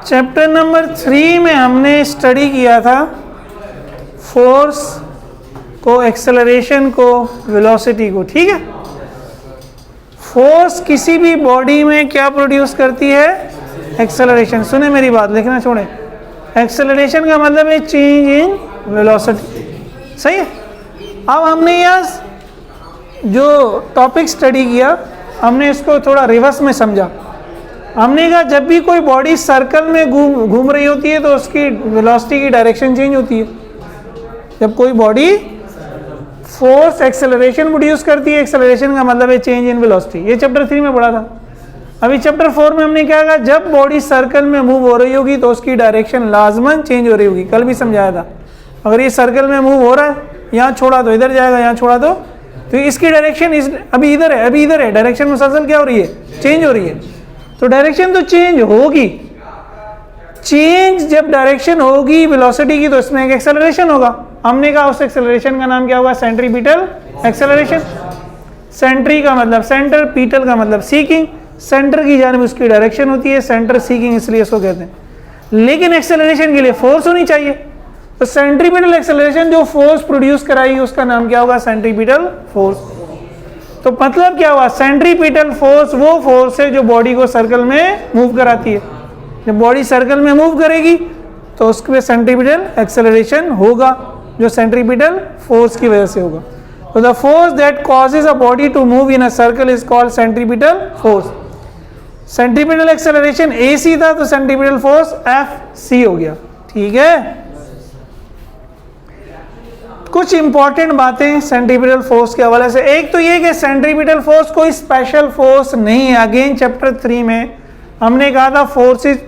Chapter number 3 में हमने study किया था फोर्स को, एक्सेलरेशन को, वेलोसिटी को, ठीक है। फोर्स किसी भी बॉडी में क्या प्रोड्यूस करती है? एक्सेलरेशन। सुने मेरी बात, लिखना छोड़े। एक्सेलरेशन का मतलब है चेंज इन वेलोसिटी, सही है। अब हमने यहाँ जो टॉपिक स्टडी किया, हमने इसको थोड़ा रिवर्स में समझा। हमने कहा जब भी कोई बॉडी सर्कल में घूम रही होती है तो उसकी वेलोसिटी की डायरेक्शन चेंज होती है। जब कोई बॉडी फोर्स एक्सेलरेशन प्रोड्यूस करती है, एक्सेलरेशन का मतलब है चेंज इन वेलोसिटी। ये चैप्टर 3 में पढ़ा था। अभी चैप्टर 4 में हमने क्या कहा? जब बॉडी सर्कल में मूव हो रही होगी तो उसकी डायरेक्शन लाजमन चेंज हो रही होगी। कल भी समझाया था। अगर ये सर्कल में मूव हो रहा है, यहाँ छोड़ा तो इधर जाएगा, यहाँ छोड़ा तो इसकी डायरेक्शन अभी इधर है, अभी इधर है, डायरेक्शन मुसलसल क्या हो रही है? चेंज हो रही है। तो डायरेक्शन तो चेंज होगी। चेंज जब डायरेक्शन होगी वेलोसिटी की तो इसमें एक एक्सेलरेशन होगा। हमने कहा उस एक्सेलरेशन का नाम क्या होगा? Centripetal acceleration. सेंट्री का मतलब सेंटर, पीटल का मतलब सीकिंग। सेंटर की जानिब उसकी डायरेक्शन होती है, सेंटर सीकिंग, इसलिए इसको कहते हैं। लेकिन एक्सेलरेशन के लिए फोर्स होनी चाहिए, तो सेंट्रीपिटल एक्सेलरेशन जो फोर्स प्रोड्यूस कराएगी उसका नाम क्या होगा? Centripetal force. तो मतलब क्या हुआ? सेंट्रीपिटल फोर्स वो फोर्स है जो बॉडी को सर्कल में मूव कराती है। जब बॉडी सर्कल में मूव करेगी तो उसके सेंट्रीपिटल एक्सेलरेशन होगा, जो सेंट्रीपिटल फोर्स की वजह से होगा। तो the force that causes a body to move in a circle is called centripetal force. Centripetal acceleration AC था तो सेंट्रीपिटल फोर्स FC हो गया, ठीक है। कुछ इंपॉर्टेंट बातें सेंट्रीपिटल फोर्स के हवाले से। एक तो ये कि सेंट्रीपिटल फोर्स कोई स्पेशल फोर्स नहीं है। अगेन चैप्टर 3 में हमने कहा था फोर्सेस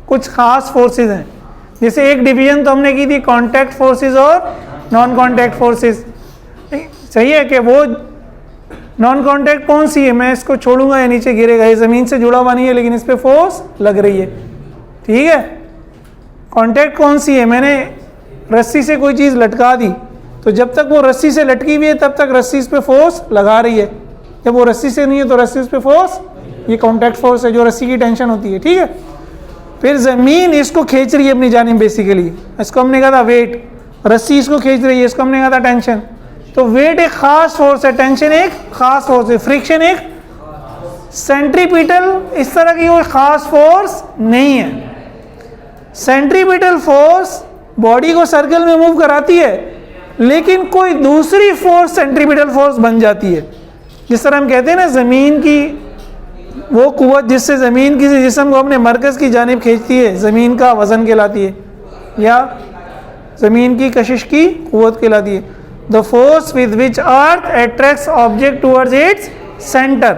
कुछ खास फोर्सेस हैं। जैसे एक डिवीजन तो हमने की थी कॉन्टैक्ट फोर्सेस और नॉन कॉन्टैक्ट फोर्सेस। सही है कि वो नॉन कॉन्टैक्ट कौन सी है? मैं इसको छोड़ूंगा या नीचे गिरेगा, ये ज़मीन से जुड़ा हुआ नहीं है लेकिन इस पर फोर्स लग रही है, ठीक है। कॉन्टैक्ट कौन सी है? मैंने रस्सी से कोई चीज़ लटका दी तो जब तक वो रस्सी से लटकी हुई है तब तक रस्सी इस पर फोर्स लगा रही है। जब वो रस्सी से नहीं है तो रस्सी उस पर फोर्स, ये कॉन्टैक्ट फोर्स है जो रस्सी की टेंशन होती है, ठीक है। फिर ज़मीन इसको खींच रही है अपनी जानिब, बेसिकली इसको हमने कहा था वेट। रस्सी इसको खींच रही है, इसको हमने कहा था टेंशन। तो वेट एक खास फोर्स है, टेंशन एक खास फोर्स है, फ्रिक्शन एक। सेंट्रीपिटल इस तरह की कोई खास फोर्स नहीं है। सेंट्रीपिटल फोर्स बॉडी को सर्कल में मूव कराती है लेकिन कोई दूसरी फोर्स सेंट्रीपिटल फोर्स बन जाती है। जिस तरह हम कहते हैं ना ज़मीन की वो कुव्वत जिससे ज़मीन किसी जिस्म को अपने मरकज़ की जानिब खींचती है, ज़मीन का वज़न कहलाती है या ज़मीन की कशिश की कुव्वत कहलाती है। The force with which earth attracts object towards its centre.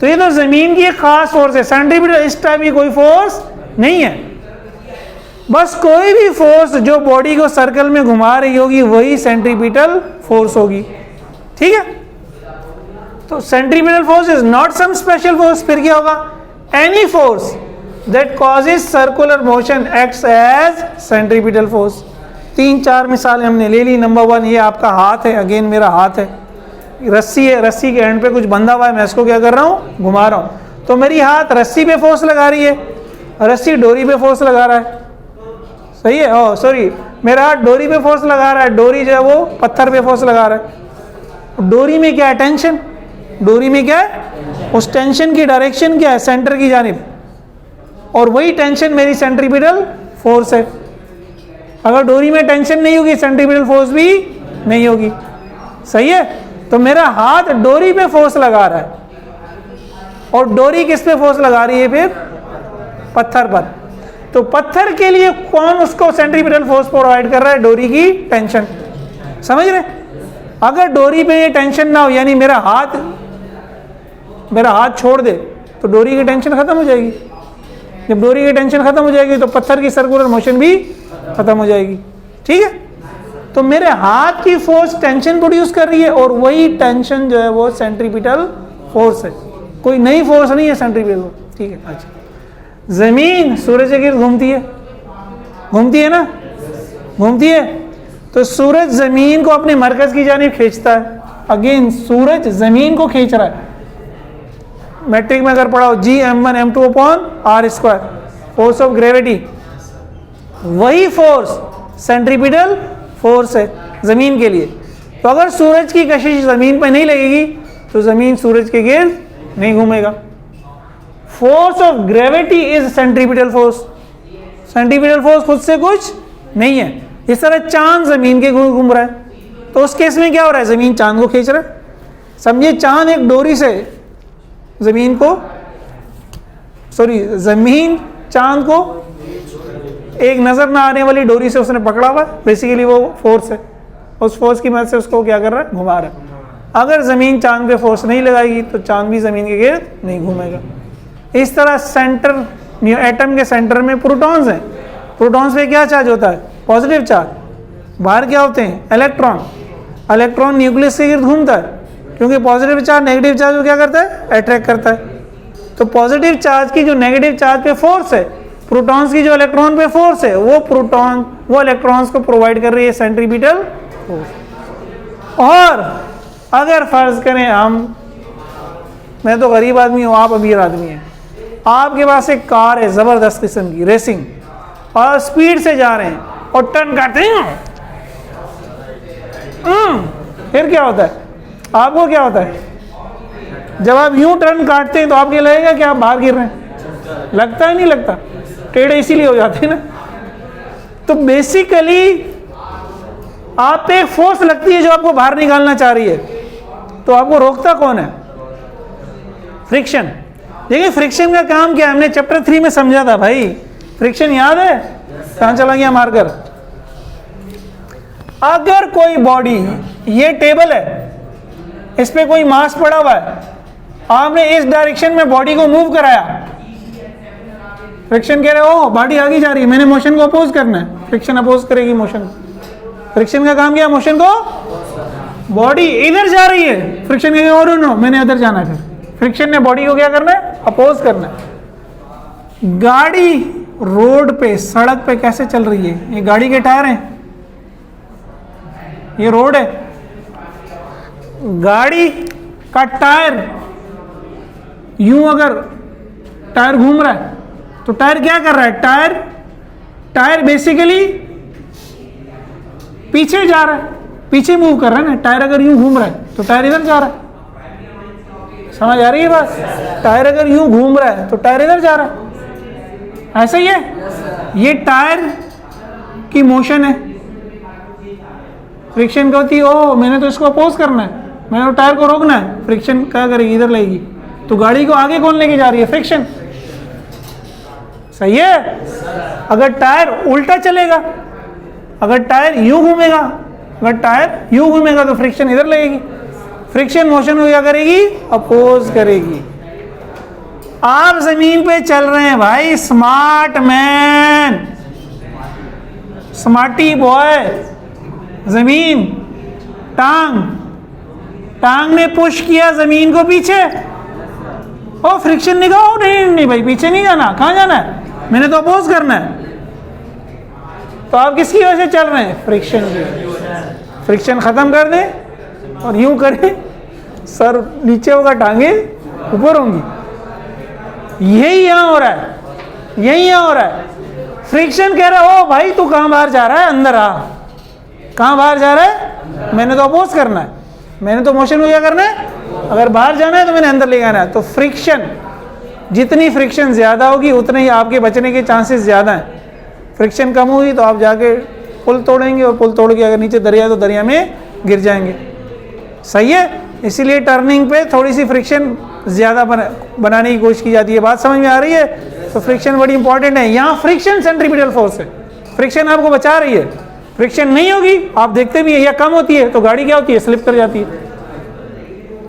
तो ये तो ज़मीन की एक खास फोर्स है। सेंट्रीपिटल इस टाइप की कोई फोर्स नहीं है। बस कोई भी फोर्स जो बॉडी को सर्कल में घुमा रही होगी वही सेंट्रीपिटल फोर्स होगी, ठीक है। तो centripetal force is not some special force. फिर क्या होगा? Any force that causes circular motion acts as centripetal force. 3-4 मिसालें हमने ले ली। नंबर 1, ये आपका हाथ है। अगेन मेरा हाथ है, रस्सी है, रस्सी के एंड पे कुछ बंधा हुआ है, मैं इसको क्या कर रहा हूँ? घुमा रहा हूँ। तो मेरी हाथ रस्सी पे फोर्स लगा रही है, रस्सी डोरी पे फोर्स लगा रहा है, सही है। ओह सॉरी, मेरा हाथ डोरी पे फोर्स लगा रहा है, डोरी जो है वो पत्थर पे फोर्स लगा रहा है। डोरी में क्या है? टेंशन। डोरी में क्या है? उस टेंशन की डायरेक्शन क्या है? सेंटर की जानिब। और वही टेंशन मेरी सेंट्रीपिटल फोर्स है। अगर डोरी में टेंशन नहीं होगी सेंट्रीपिटल फोर्स भी नहीं होगी, सही है। तो मेरा हाथ डोरी पे फोर्स लगा रहा है और डोरी किस पे फोर्स लगा रही है? फिर पत्थर पर। तो पत्थर के लिए कौन उसको सेंट्रीपिटल फोर्स प्रोवाइड कर रहा है? डोरी की टेंशन। समझ रहे? अगर डोरी पे ये टेंशन ना हो, यानी मेरा हाथ छोड़ दे तो डोरी की टेंशन खत्म हो जाएगी। जब डोरी की टेंशन खत्म हो जाएगी तो पत्थर की सर्कुलर मोशन भी खत्म हो जाएगी, ठीक है। तो मेरे हाथ की फोर्स टेंशन प्रोड्यूस कर रही है और वही टेंशन जो है वो सेंट्रीपिटल फोर्स है, कोई नई फोर्स नहीं है सेंट्रीपिटल, ठीक है। अच्छा, जमीन सूरज के गिर्द घूमती है, घूमती है ना, घूमती है। तो सूरज जमीन को अपने मरकज की जानिब खींचता है। अगेन सूरज जमीन को खींच रहा है। मैट्रिक में अगर पढ़ा हो Gm1 m2 upon r square, force of gravity, वही फोर्स सेंट्रीपिटल फोर्स है ज़मीन के लिए। तो अगर सूरज की कशिश ज़मीन पर नहीं लगेगी तो ज़मीन सूरज के गिर्द नहीं घूमेगा। Force of gravity is centripetal force. Centripetal force खुद से कुछ नहीं है। इस तरह चांद ज़मीन के घूम रहा है, तो उस केस में क्या हो रहा है, ज़मीन चांद को खींच रहा है। समझिए चांद एक डोरी से ज़मीन को, ज़मीन चांद को एक नज़र ना आने वाली डोरी से उसने पकड़ा हुआ है, बेसिकली वो फोर्स है। उस फोर्स की मदद से उसको क्या कर रहा है, घुमा रहा है। अगर ज़मीन चांद पे फोर्स नहीं लगाएगी तो चांद भी ज़मीन के गिर्द नहीं घूमेगा। इस तरह सेंटर, एटम के सेंटर में प्रोटॉन्स हैं। प्रोटॉन्स पे क्या चार्ज होता है, पॉजिटिव चार्ज। बाहर क्या होते हैं, इलेक्ट्रॉन। इलेक्ट्रॉन न्यूक्लियस के गिर्द घूमता है, क्योंकि पॉजिटिव चार्ज नेगेटिव चार्ज को क्या करता है, अट्रैक्ट करता है। तो पॉजिटिव चार्ज की जो नेगेटिव चार्ज पे फोर्स है, प्रोटॉन्स की जो इलेक्ट्रॉन पे फोर्स है, वो इलेक्ट्रॉन्स को प्रोवाइड कर रही है सेंट्रीपिटल फोर्स। और अगर फर्ज करें मैं तो गरीब आदमी हूँ, आप अमीर आदमी हैं, आपके पास एक कार है ज़बरदस्त किस्म की रेसिंग, और स्पीड से जा रहे हैं और टर्न काटते हैं, फिर क्या होता है, आपको क्या होता है, जब आप यूं टर्न काटते हैं तो आपको लगेगा कि आप बाहर गिर रहे हैं, लगता है नहीं लगता, टेढ़े इसीलिए हो जाते हैं ना। तो बेसिकली आप पे एक फोर्स लगती है जो आपको बाहर निकालना चाह रही है, तो आपको रोकता कौन है, फ्रिक्शन। देखिए फ्रिक्शन का काम क्या है, हमने चैप्टर 3 में समझा था भाई। फ्रिक्शन याद है, कहां चला गया मार्कर। अगर कोई बॉडी, ये टेबल है, इस पे कोई मास पड़ा हुआ है, आपने इस डायरेक्शन में बॉडी को मूव कराया, फ्रिक्शन कह रहे हो बॉडी आगे जा रही है, मैंने मोशन को अपोज करना है, फ्रिक्शन अपोज करेगी मोशन। फ्रिक्शन का काम क्या है, मोशन को, बॉडी इधर जा रही है, फ्रिक्शन कहेगा और नो मैंने इधर जाना है, फिर फ्रिक्शन ने बॉडी को क्या करना है, अपोज करना है। गाड़ी रोड पे, सड़क पे कैसे चल रही है, ये गाड़ी के टायर हैं, ये रोड है, गाड़ी का टायर यूं अगर टायर घूम रहा है तो टायर क्या कर रहा है, टायर बेसिकली पीछे जा रहा है, पीछे मूव कर रहा है ना। टायर अगर यूं घूम रहा है तो टायर इधर जा रहा है, समझ आ रही है बात। टायर अगर यूं घूम रहा है तो टायर इधर जा रहा है, ऐसा ही है। ये टायर की मोशन है, फ्रिक्शन क्या होती है, ओ मैंने तो इसको अपोज करना है, मैंने तो टायर को रोकना है, फ्रिक्शन क्या करेगी, इधर लेगी। तो गाड़ी को आगे कौन लेके जा रही है, फ्रिक्शन, सही है। अगर टायर उल्टा चलेगा, अगर टायर यूं घूमेगा, अगर टायर यूं घूमेगा तो फ्रिक्शन इधर लगेगी, फ्रिक्शन मोशन को क्या करेगी, अपोज करेगी। आप जमीन पे चल रहे हैं भाई, स्मार्ट मैन, स्मार्टी बॉय, जमीन, टांग ने पुश किया जमीन को पीछे, और फ्रिक्शन ने कहा नहीं भाई पीछे नहीं जाना, कहां जाना है, मैंने तो अपोज करना है। तो आप किसकी वजह से चल रहे हैं, फ्रिक्शन की। फ्रिक्शन खत्म कर दें और यूं करें, सर नीचे होगा, टांगे ऊपर होंगी। यही यहां हो रहा है, यही यहां हो रहा है। फ्रिक्शन कह रहा है ओ भाई तू कहां बाहर जा रहा है, अंदर आ। कहां बाहर जा रहा है, मैंने तो अपोज करना है, मैंने तो मोशन को क्या करना है, अगर बाहर जाना है तो मैंने अंदर ले जाना है। तो फ्रिक्शन, जितनी फ्रिक्शन ज़्यादा होगी उतने ही आपके बचने के चांसेस ज़्यादा हैं। फ्रिक्शन कम होगी तो आप जाके पुल तोड़ेंगे, और पुल तोड़ के अगर नीचे दरिया तो दरिया में गिर जाएंगे, सही है। इसीलिए टर्निंग पे थोड़ी सी फ्रिक्शन ज़्यादा बनाने की कोशिश की जाती है। बात समझ में आ रही है। तो फ्रिक्शन बड़ी इंपॉर्टेंट है। यहाँ फ्रिक्शन सेंट्रीपिटल फोर्स है, फ्रिक्शन आपको बचा रही है। फ्रिक्शन नहीं होगी, आप देखते भी है, या कम होती है तो गाड़ी क्या होती है, स्लिप कर जाती है,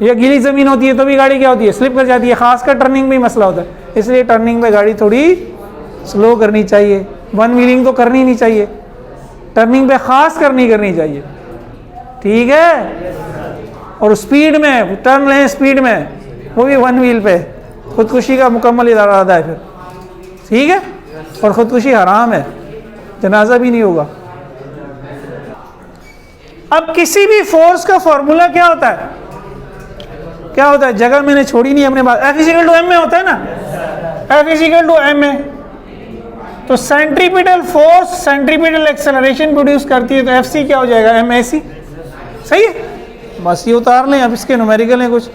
या गीली ज़मीन होती है तो भी गाड़ी क्या होती है, स्लिप कर जाती है। खासकर टर्निंग में मसला होता है, इसलिए टर्निंग में गाड़ी थोड़ी स्लो करनी चाहिए, वन व्हीलिंग तो करनी नहीं चाहिए, टर्निंग पे खास कर नहीं करनी चाहिए, ठीक है। और स्पीड में टर्न लें, स्पीड में, वो भी वन व्हील पे, खुदकुशी का मुकम्मल इरादा है फिर, ठीक है। और खुदकुशी हराम है, जनाजा भी नहीं होगा। अब किसी भी फोर्स का फॉर्मूला क्या होता है, क्या होता है, जगह मैंने छोड़ी नहीं अपने पास, F इक्वल टू एम में होता है ना, F इक्वल टू एम में। तो centripetal force centripetal acceleration produce करती है, तो एफ सी क्या हो जाएगा, एम ए सी। सही है, बस ये उतार लें, अब इसके न्यूमेरिकल हैं कुछ।